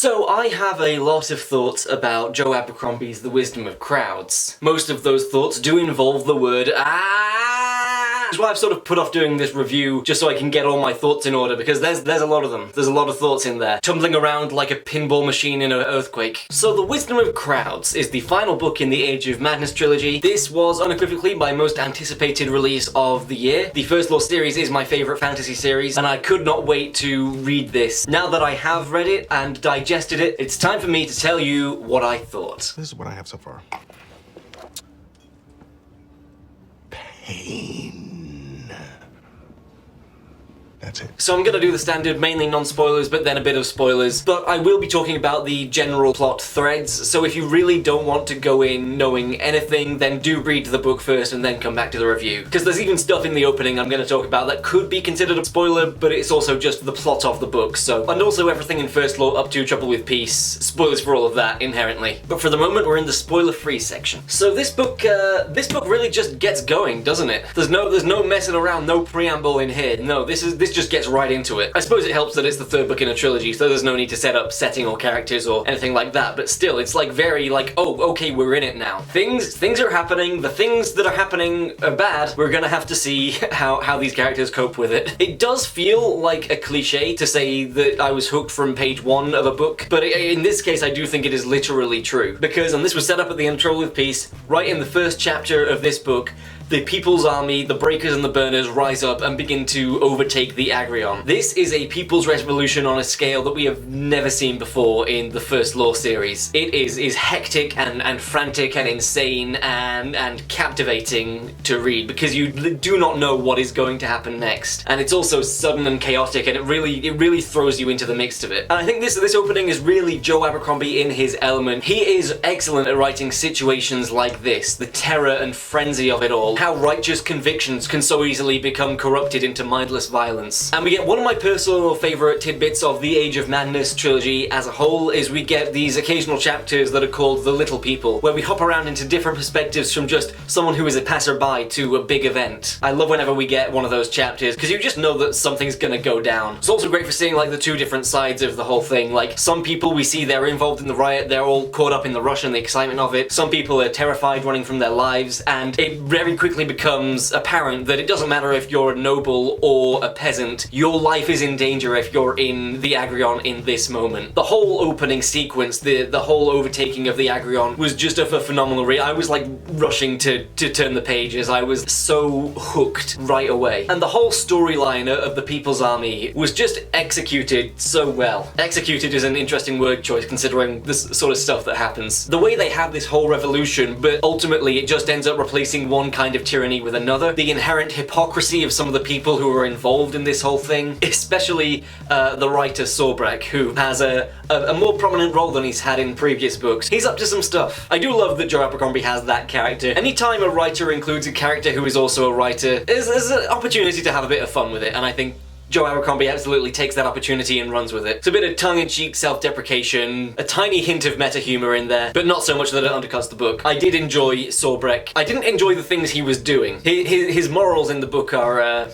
So I have a lot of thoughts about Joe Abercrombie's The Wisdom of Crowds. Most of those thoughts do involve the word That's why I've sort of put off doing this review, just so I can get all my thoughts in order, because there's a lot of them. There's a lot of thoughts in there, tumbling around like a pinball machine in an earthquake. So The Wisdom of Crowds is the final book in the Age of Madness trilogy. This was unequivocally my most anticipated release of the year. The First Law series is my favourite fantasy series, and I could not wait to read this. Now that I have read it and digested it, it's time for me to tell you what I thought. This is what I have so far. Pain. That's it. So I'm gonna do the standard, mainly non-spoilers, but then a bit of spoilers. But I will be talking about the general plot threads, so if you really don't want to go in knowing anything, then do read the book first and then come back to the review. Because there's even stuff in the opening I'm gonna talk about that could be considered a spoiler, but it's also just the plot of the book, so. And also everything in First Law up to Trouble with Peace. Spoilers for all of that, inherently. But for the moment, we're in the spoiler-free section. So this book really just gets going, doesn't it? There's no messing around, no preamble in here. No, this just gets right into it. I suppose it helps that it's the third book in a trilogy, so there's no need to set up setting or characters or anything like that, but still, it's like very like, oh, okay, we're in it now. Things are happening, the things that are happening are bad, we're gonna have to see how these characters cope with it. It does feel like a cliche to say that I was hooked from page 1 of a book, but in this case I do think it is literally true. Because, and this was set up at the end of Trouble with Peace, right in the first chapter of this book, the People's Army, the Breakers and the Burners rise up and begin to overtake the Agrion. This is a People's Revolution on a scale that we have never seen before in the First Law series. It is hectic and frantic and insane and captivating to read because you do not know what is going to happen next. And it's also sudden and chaotic, and it really throws you into the mix of it. And I think this opening is really Joe Abercrombie in his element. He is excellent at writing situations like this, the terror and frenzy of it all. How righteous convictions can so easily become corrupted into mindless violence. And we get one of my personal favourite tidbits of the Age of Madness trilogy as a whole is we get these occasional chapters that are called The Little People, where we hop around into different perspectives from just someone who is a passerby to a big event. I love whenever we get one of those chapters, because you just know that something's gonna go down. It's also great for seeing like the two different sides of the whole thing. Like, some people we see they're involved in the riot, they're all caught up in the rush and the excitement of it. Some people are terrified, running from their lives, and it very quickly becomes apparent that it doesn't matter if you're a noble or a peasant, your life is in danger if you're in the Agrion in this moment. The whole opening sequence, the whole overtaking of the Agrion was just a phenomenal read. I was like rushing to turn the pages. I was so hooked right away. And the whole storyline of the People's Army was just executed so well. Executed is an interesting word choice considering this sort of stuff that happens. The way they have this whole revolution, but ultimately it just ends up replacing one kind of tyranny with another. The inherent hypocrisy of some of the people who are involved in this whole thing, especially the writer Sorbrek, who has a more prominent role than he's had in previous books. He's up to some stuff. I do love that Joe Abercrombie has that character. Anytime a writer includes a character who is also a writer, there's an opportunity to have a bit of fun with it, and I think Joe Abercrombie absolutely takes that opportunity and runs with it. It's a bit of tongue-in-cheek self-deprecation, a tiny hint of meta-humor in there, but not so much that it undercuts the book. I did enjoy Sorbrek. I didn't enjoy the things he was doing. His morals in the book are,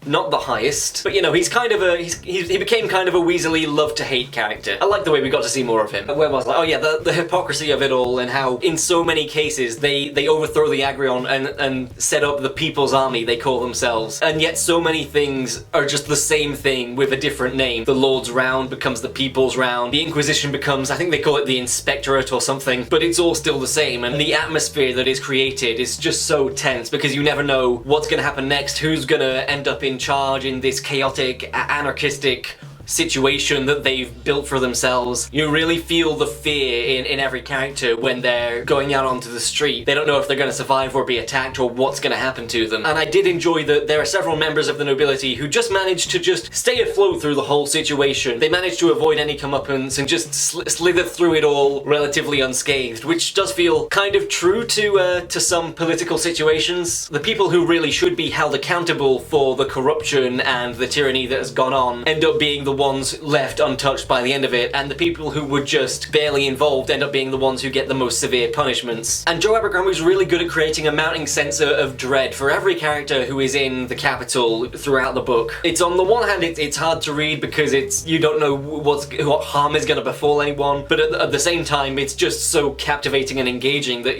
not the highest, but you know, he's kind of he became kind of a Weasley love-to-hate character. I like the way we got to see more of him. Where was I? Oh yeah, the hypocrisy of it all, and how in so many cases they overthrow the Agrion and set up the People's Army, they call themselves, and yet so many things are just the same thing with a different name. The Lord's Round becomes the People's Round, the Inquisition becomes, I think they call it the Inspectorate or something, but it's all still the same, and the atmosphere that is created is just so tense because you never know what's gonna happen next, who's gonna end up in charge in this chaotic, anarchistic situation that they've built for themselves. You really feel the fear in every character when they're going out onto the street. They don't know if they're going to survive or be attacked or what's going to happen to them. And I did enjoy that there are several members of the nobility who just managed to just stay afloat through the whole situation. They managed to avoid any comeuppance and just slither through it all relatively unscathed, which does feel kind of true to some political situations. The people who really should be held accountable for the corruption and the tyranny that has gone on end up being the ones left untouched by the end of it, and the people who were just barely involved end up being the ones who get the most severe punishments. And Joe Abercrombie's really good at creating a mounting sense of dread for every character who is in the capital throughout the book. It's on the one hand, it's hard to read because you don't know what harm is going to befall anyone, but at the same time, it's just so captivating and engaging that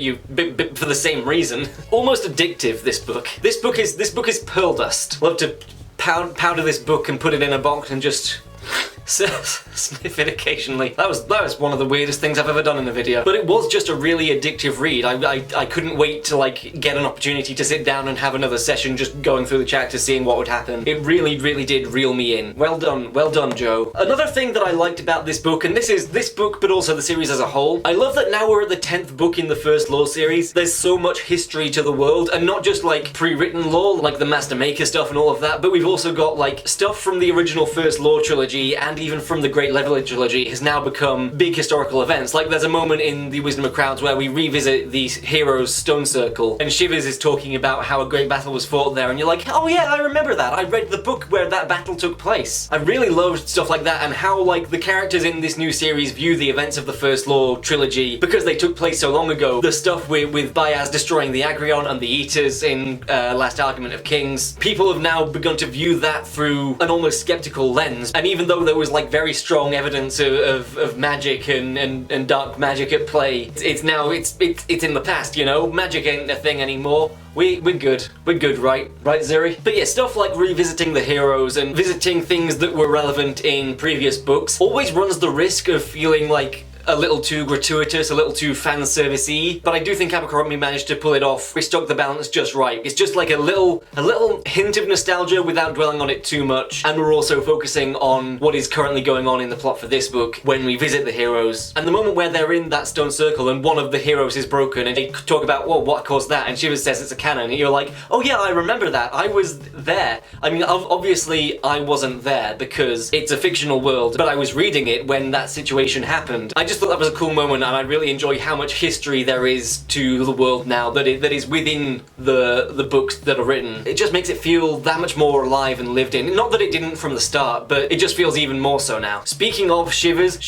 for the same reason, almost addictive. This book is pearl dust. Love to powder this book and put it in a box and just sniff it occasionally. That was one of the weirdest things I've ever done in a video. But it was just a really addictive read. I couldn't wait to like get an opportunity to sit down and have another session just going through the chapters, seeing what would happen. It really, really did reel me in. Well done, Joe. Another thing that I liked about this book, and this is this book but also the series as a whole, I love that now we're at the 10th book in the First Law series. There's so much history to the world, and not just like pre-written lore, like the Master Maker stuff and all of that, but we've also got like stuff from the original First Law trilogy and even from the Great Leveler trilogy has now become big historical events. Like there's a moment in the Wisdom of Crowds where we revisit the heroes' stone circle, and Shivers is talking about how a great battle was fought there, and you're like, oh yeah, I remember that. I read the book where that battle took place. I really loved stuff like that, and how like the characters in this new series view the events of the First Law trilogy because they took place so long ago. The stuff with Bayaz destroying the Agrion and the Eaters in Last Argument of Kings. People have now begun to view that through an almost skeptical lens, and even though there was like very strong evidence of magic and dark magic at play, it's in the past, you know? Magic ain't a thing anymore. We're good, right, Zuri? But yeah, stuff like revisiting the heroes and visiting things that were relevant in previous books always runs the risk of feeling like a little too gratuitous, a little too fan service-y, but I do think Abercrombie managed to pull it off. We struck the balance just right. It's just like a little hint of nostalgia without dwelling on it too much, and we're also focusing on what is currently going on in the plot for this book when we visit the heroes. And the moment where they're in that stone circle and one of the heroes is broken and they talk about, well, what caused that? And Shivers says it's a cannon, and you're like, oh yeah, I remember that. I was there. I mean, obviously I wasn't there because it's a fictional world, but I was reading it when that situation happened. I just thought that was a cool moment, and I really enjoy how much history there is to the world now that is within the books that are written. It just makes it feel that much more alive and lived in. Not that it didn't from the start, but it just feels even more so now. Speaking of Shivers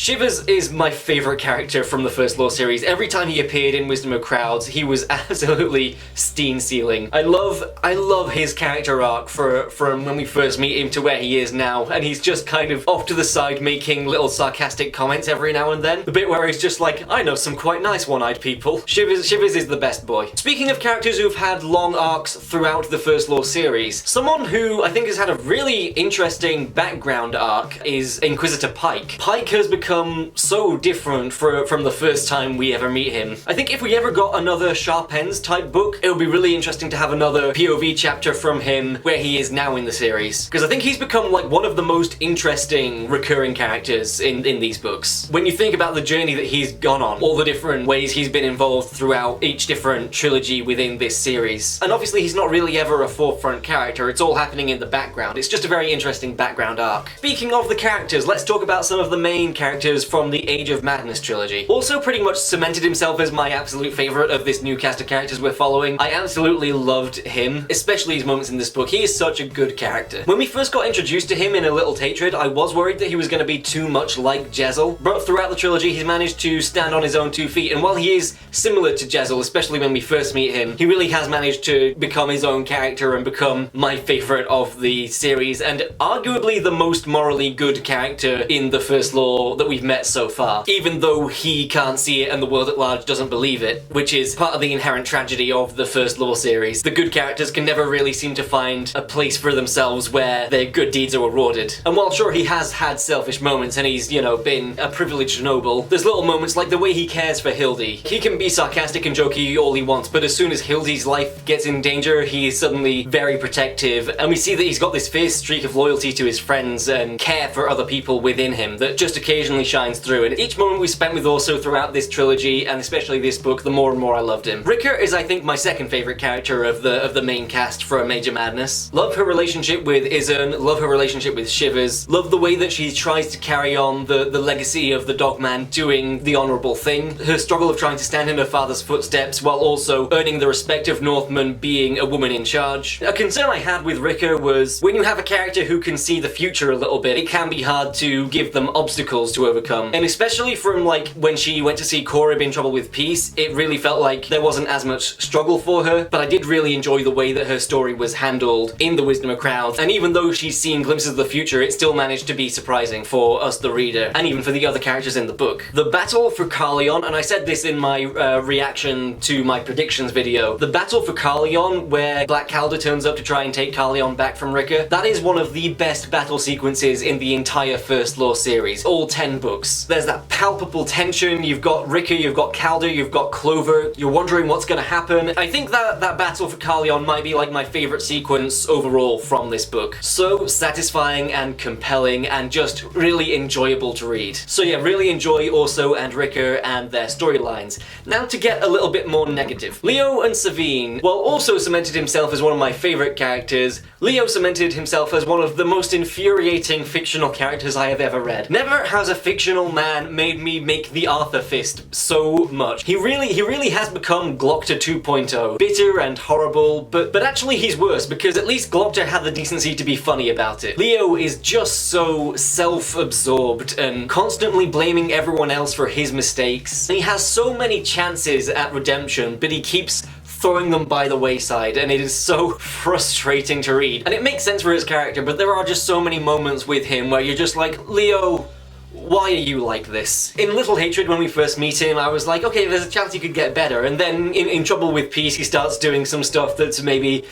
is my favorite character from the First Law series. Every time he appeared in Wisdom of Crowds, he was absolutely steam-sealing. I love his character arc from when we first meet him to where he is now, and he's just kind of off to the side making little sarcastic comments every now and then. The bit where he's just like, I know some quite nice one-eyed people. Shivers is the best boy. Speaking of characters who've had long arcs throughout the First Law series, someone who I think has had a really interesting background arc is Inquisitor Pike. Pike has become so different from the first time we ever meet him. I think if we ever got another Sharp Ends type book, it would be really interesting to have another POV chapter from him where he is now in the series. Because I think he's become like one of the most interesting recurring characters in these books. When you think about the journey that he's gone on, all the different ways he's been involved throughout each different trilogy within this series. And obviously he's not really ever a forefront character, it's all happening in the background. It's just a very interesting background arc. Speaking of the characters, let's talk about some of the main characters from the Age of Madness trilogy. Also pretty much cemented himself as my absolute favourite of this new cast of characters we're following. I absolutely loved him, especially his moments in this book. He is such a good character. When we first got introduced to him in A Little Hatred, I was worried that he was going to be too much like Jezzel, but throughout the trilogy he's managed to stand on his own 2 feet, and while he is similar to Jezzel, especially when we first meet him, he really has managed to become his own character and become my favourite of the series, and arguably the most morally good character in the First Law that we've met so far, even though he can't see it and the world at large doesn't believe it, which is part of the inherent tragedy of the First Law series. The good characters can never really seem to find a place for themselves where their good deeds are rewarded. And while sure he has had selfish moments and he's, you know, been a privileged noble, there's little moments like the way he cares for Hildy. He can be sarcastic and jokey all he wants, but as soon as Hildy's life gets in danger, he is suddenly very protective, and we see that he's got this fierce streak of loyalty to his friends and care for other people within him that just occasionally shines through. And each moment we spent with Orso throughout this trilogy, and especially this book, the more and more I loved him. Rikke is, I think, my second favourite character of the main cast from Major Madness. Love her relationship with Izun, love her relationship with Shivers, love the way that she tries to carry on the legacy of the Dogman doing the honourable thing, her struggle of trying to stand in her father's footsteps while also earning the respect of Northmen being a woman in charge. A concern I had with Rikke was when you have a character who can see the future a little bit, it can be hard to give them obstacles to overcome. And especially from like when she went to see Korib in trouble with peace, it really felt like there wasn't as much struggle for her, but I did really enjoy the way that her story was handled in The Wisdom of Crowds, and even though she's seen glimpses of the future, it still managed to be surprising for us the reader, and even for the other characters in the book. The battle for Carleon, and I said this in my reaction to my predictions video, the battle for Carleon, where Black Calder turns up to try and take Carleon back from Rikke, that is one of the best battle sequences in the entire First Law series, all 10 books. There's that palpable tension, you've got Rikke, you've got Calder, you've got Clover, you're wondering what's gonna happen. I think that battle for Carleon might be like my favourite sequence overall from this book. So satisfying and compelling and just really enjoyable to read. So yeah, really enjoy Orso and Rikke and their storylines. Now to get a little bit more negative. Leo and Savine, while Orso cemented himself as one of my favourite characters, Leo cemented himself as one of the most infuriating fictional characters I have ever read. Never has a fictional man made me make the Arthur fist so much. He really has become Glocta 2.0. Bitter and horrible, but actually he's worse because at least Glocta had the decency to be funny about it. Leo is just so self-absorbed and constantly blaming everyone else for his mistakes. And he has so many chances at redemption, but he keeps throwing them by the wayside, and it is so frustrating to read. And it makes sense for his character, but there are just so many moments with him where you're just like, Leo, why are you like this? In Little Hatred, when we first meet him, I was like, okay, there's a chance he could get better, and then in Trouble with Peace, he starts doing some stuff that's maybe,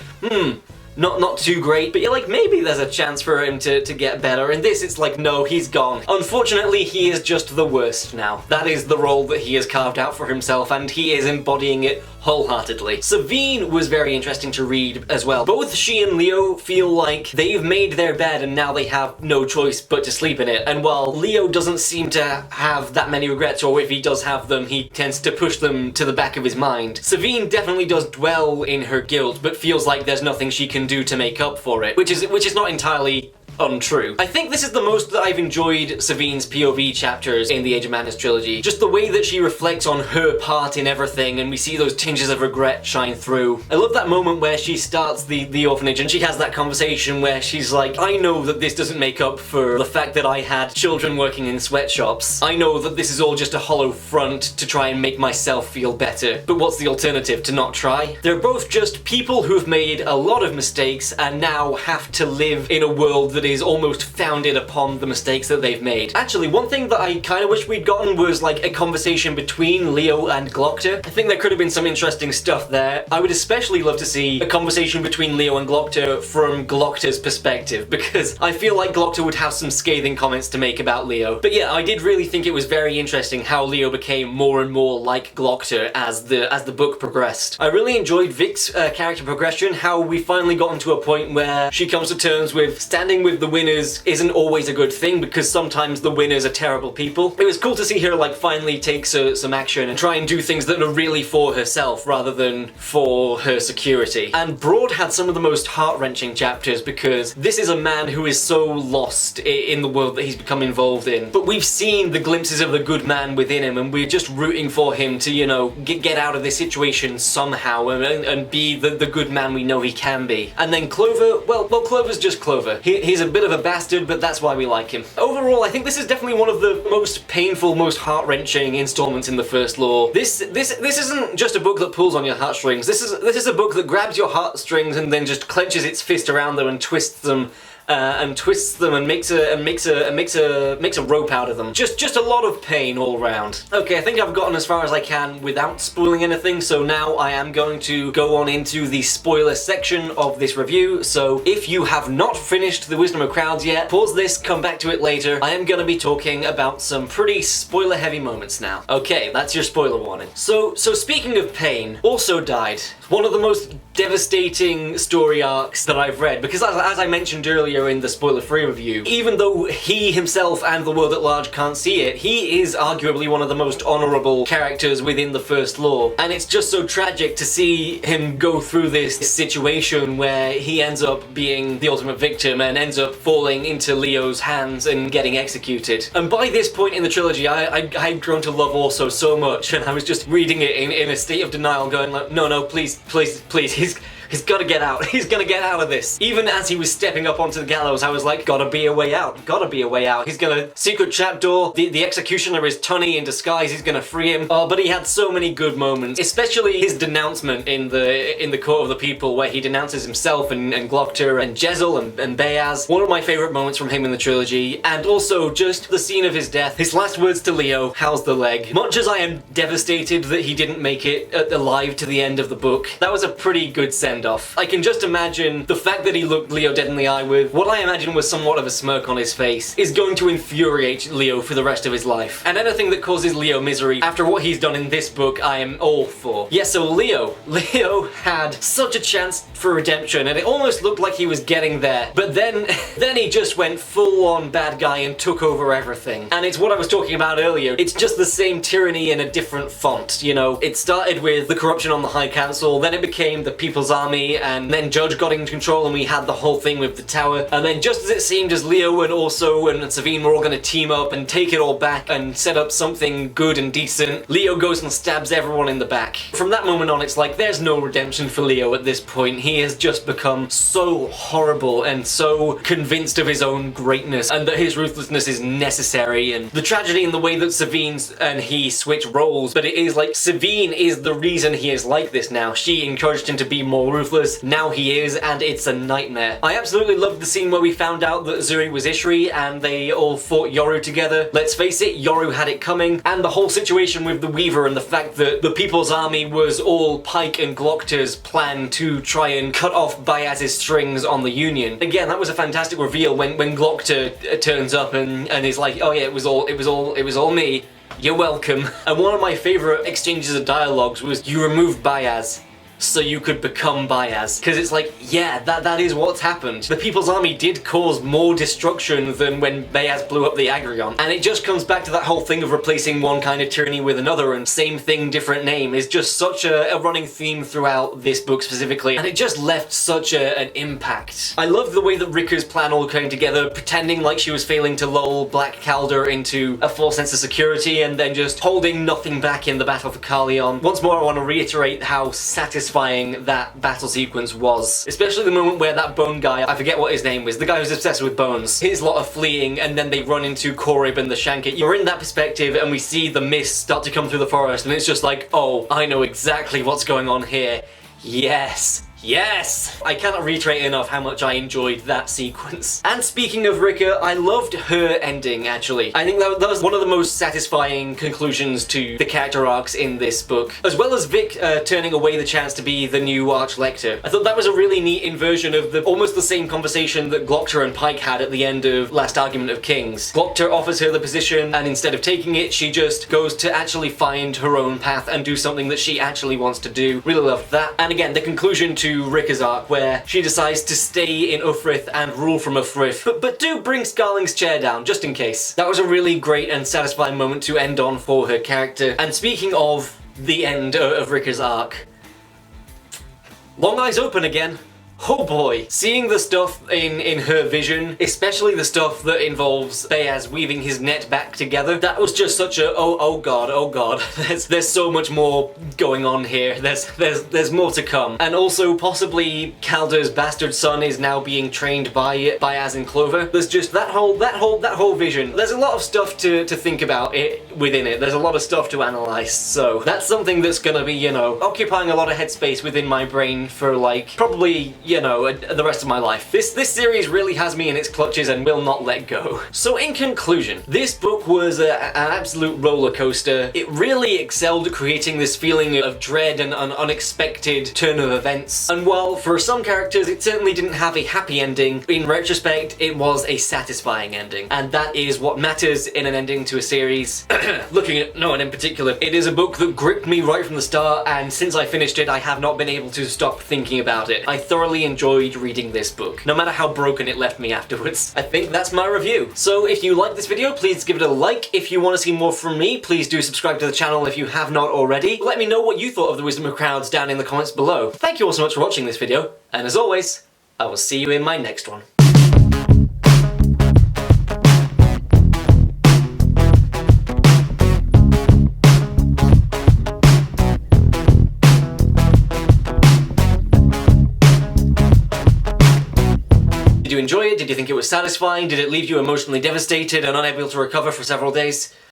not too great, but you're like, maybe there's a chance for him to get better. And this, it's like, no, he's gone. Unfortunately, he is just the worst now. That is the role that he has carved out for himself, and he is embodying it wholeheartedly. Savine was very interesting to read as well. Both she and Leo feel like they've made their bed and now they have no choice but to sleep in it. And while Leo doesn't seem to have that many regrets, or if he does have them, he tends to push them to the back of his mind, Savine definitely does dwell in her guilt, but feels like there's nothing she can do to make up for it, which is not entirely untrue. I think this is the most that I've enjoyed Savine's POV chapters in the Age of Madness trilogy. Just the way that she reflects on her part in everything, and we see those tinges of regret shine through. I love that moment where she starts the orphanage and she has that conversation where she's like, I know that this doesn't make up for the fact that I had children working in sweatshops. I know that this is all just a hollow front to try and make myself feel better. But what's the alternative? To not try? They're both just people who've made a lot of mistakes and now have to live in a world that is almost founded upon the mistakes that they've made. Actually, one thing that I kind of wish we'd gotten was like a conversation between Leo and Glocta. I think there could have been some interesting stuff there. I would especially love to see a conversation between Leo and Glocta from Glocta's perspective, because I feel like Glocta would have some scathing comments to make about Leo. But yeah, I did really think it was very interesting how Leo became more and more like Glocta as the book progressed. I really enjoyed Vick's character progression, how we finally gotten to a point where she comes to terms with standing with the winners isn't always a good thing, because sometimes the winners are terrible people. It was cool to see her like finally take some action and try and do things that are really for herself rather than for her security. And Broad had some of the most heart-wrenching chapters, because this is a man who is so lost in the world that he's become involved in. But we've seen the glimpses of the good man within him, and we're just rooting for him to, you know, get out of this situation somehow and be the good man we know he can be. And then Clover, well, Clover's just Clover. He's a bit of a bastard, but that's why we like him. Overall, I think this is definitely one of the most painful, most heart-wrenching installments in the First Law. This isn't just a book that pulls on your heartstrings. This is a book that grabs your heartstrings and then just clenches its fist around them and twists them and makes a rope out of them. Just a lot of pain all around. Okay, I think I've gotten as far as I can without spoiling anything, so now I am going to go on into the spoiler section of this review. So if you have not finished The Wisdom of Crowds yet, pause this, come back to it later. I am gonna be talking about some pretty spoiler heavy moments now. Okay, that's your spoiler warning. So speaking of pain, Orso died. One of the most devastating story arcs that I've read, because as I mentioned earlier, earlier in the spoiler-free review, even though he himself and the world at large can't see it, he is arguably one of the most honourable characters within the First Law. And it's just so tragic to see him go through this situation where he ends up being the ultimate victim and ends up falling into Leo's hands and getting executed. And by this point in the trilogy, I had grown to love Orso so much, and I was just reading it in a state of denial, going like, no, please, he's gotta get out. He's gonna get out of this. Even as he was stepping up onto the gallows, I was like, gotta be a way out. Gotta be a way out. He's gonna secret trapdoor. The executioner is Tunney in disguise. He's gonna free him. Oh, but he had so many good moments, especially his denouncement in the Court of the People, where he denounces himself and Glocter and Jezzel and Bayaz. One of my favorite moments from him in the trilogy, and also just the scene of his death. His last words to Leo: "How's the leg?" Much as I am devastated that he didn't make it alive to the end of the book, that was a pretty good send off. I can just imagine the fact that he looked Leo dead in the eye with what I imagine was somewhat of a smirk on his face is going to infuriate Leo for the rest of his life. And anything that causes Leo misery after what he's done in this book, I am all for. Yeah, so Leo had such a chance for redemption, and it almost looked like he was getting there. But then he just went full on bad guy and took over everything. And it's what I was talking about earlier. It's just the same tyranny in a different font, you know? It started with the corruption on the High Council, then it became the People's Army, and then Judge got in control and we had the whole thing with the tower. And then just as it seemed as Leo and Orso and Savine were all gonna team up and take it all back and set up something good and decent, Leo goes and stabs everyone in the back. From that moment on, it's like there's no redemption for Leo at this point. He has just become so horrible and so convinced of his own greatness and that his ruthlessness is necessary. And the tragedy in the way that Savine and he switch roles, but it is like Savine is the reason he is like this now. She encouraged him to be more ruthless. Now he is, and it's a nightmare. I absolutely loved the scene where we found out that Zuri was Ishri and they all fought Yoru together. Let's face it, Yoru had it coming, and the whole situation with the Weaver and the fact that the People's Army was all Pike and Glocter's plan to try and cut off Bayaz's strings on the Union. Again, that was a fantastic reveal when Glocter turns up and is like, oh yeah, it was all me. You're welcome. And one of my favorite exchanges of dialogues was, you removed Bayaz so you could become Bayaz. Because it's like, yeah, that is what's happened. The People's Army did cause more destruction than when Bayaz blew up the Agrion. And it just comes back to that whole thing of replacing one kind of tyranny with another, and same thing, different name is just such a running theme throughout this book specifically. And it just left such an impact. I love the way that Rikke's plan all came together, pretending like she was failing to lull Black Calder into a false sense of security, and then just holding nothing back in the battle for Carleon. Once more, I want to reiterate how satisfying that battle sequence was. Especially the moment where that bone guy, I forget what his name was, the guy who's obsessed with bones, his lot of fleeing, and then they run into Korib and the Shanker. You're in that perspective and we see the mist start to come through the forest, and it's just like, oh, I know exactly what's going on here. Yes. Yes! I cannot reiterate enough how much I enjoyed that sequence. And speaking of Rikke, I loved her ending, actually. I think that was one of the most satisfying conclusions to the character arcs in this book. As well as Vick turning away the chance to be the new Archlector. I thought that was a really neat inversion of almost the same conversation that Glocter and Pike had at the end of Last Argument of Kings. Glocter offers her the position, and instead of taking it, she just goes to actually find her own path and do something that she actually wants to do. Really loved that. And again, the conclusion to Rikke's arc, where she decides to stay in Uthryth and rule from Uthryth, but do bring Scarling's chair down, just in case. That was a really great and satisfying moment to end on for her character. And speaking of the end of Rikke's arc, Long Eyes Open again. Oh boy, seeing the stuff in her vision, especially the stuff that involves Bayaz weaving his net back together, that was just such a oh god. There's so much more going on here. There's more to come. And also possibly Calder's bastard son is now being trained by Bayaz and Clover. There's just that whole vision. There's a lot of stuff to think about within it. There's a lot of stuff to analyze. So that's something that's gonna be, you know, occupying a lot of headspace within my brain for like probably, you know, the rest of my life. This series really has me in its clutches and will not let go. So in conclusion, this book was an absolute roller coaster. It really excelled at creating this feeling of dread and an unexpected turn of events. And while for some characters it certainly didn't have a happy ending, in retrospect it was a satisfying ending. And that is what matters in an ending to a series. Looking at no one in particular, it is a book that gripped me right from the start, and since I finished it I have not been able to stop thinking about it. I thoroughly really enjoyed reading this book, no matter how broken it left me afterwards. I think that's my review. So if you like this video, please give it a like. If you want to see more from me, please do subscribe to the channel if you have not already. Let me know what you thought of the Wisdom of Crowds down in the comments below. Thank you all so much for watching this video, and as always, I will see you in my next one. Did you enjoy it? Did you think it was satisfying? Did it leave you emotionally devastated and unable to recover for several days?